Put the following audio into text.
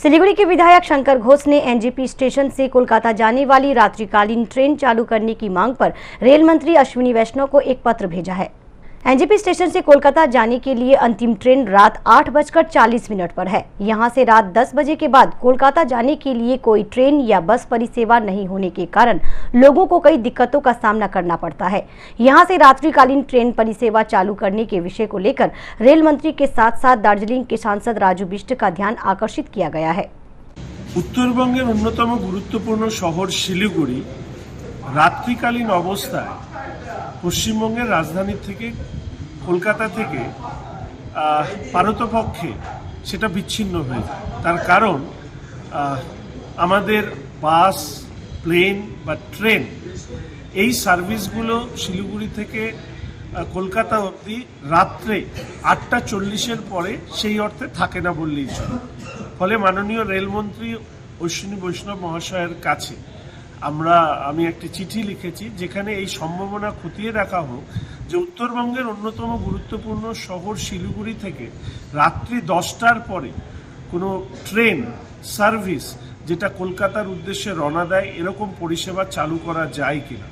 सिलीगुड़ी के विधायक शंकर घोष ने एनजेपी स्टेशन से कोलकाता जाने वाली रात्रिकालीन ट्रेन चालू करने की मांग पर रेल मंत्री अश्विनी वैष्णव को एक पत्र भेजा है। एनजेपी स्टेशन से कोलकाता जाने के लिए अंतिम ट्रेन रात 8:40 पर है। यहां से रात 10 बजे के बाद कोलकाता जाने के लिए कोई ट्रेन या बस परिसेवा नहीं होने के कारण लोगों को कई दिक्कतों का सामना करना पड़ता है। यहां से रात्रिकालीन ट्रेन परिसेवा चालू करने के विषय को लेकर रेल मंत्री के साथ साथ दार्जिलिंग के सांसद राजू बिष्ट का ध्यान आकर्षित किया गया है। उत्तरबंगेर अन्यतम गुरुत्वपूर्ण शहर शिलीगुड़ी रात्रिकालीन अवस्थाय पश्चिमबंगेर राजधानी থেকে কলকাতা থেকে পারতপক্ষে সেটা বিচ্ছিন্ন হয়ে যায়। তার কারণ আমাদের বাস, প্লেন বা ট্রেন এই সার্ভিসগুলো শিলিগুড়ি থেকে কলকাতা অবধি রাত্রে 8:40 পরে সেই অর্থে থাকে না বললেই চলে। ফলে মাননীয় রেলমন্ত্রী অশ্বিনী বৈষ্ণব মহাশয়ের কাছে আমি একটি চিঠি লিখেছি, যেখানে এই সম্ভাবনা খতিয়ে দেখা হোক যে উত্তরবঙ্গের অন্যতম গুরুত্বপূর্ণ শহর শিলিগুড়ি থেকে রাত্রি 10টার পরে কোনো ট্রেন সার্ভিস যেটা কলকাতার উদ্দেশ্যে রওনা দেয় এরকম পরিষেবা চালু করা যায় কিনা।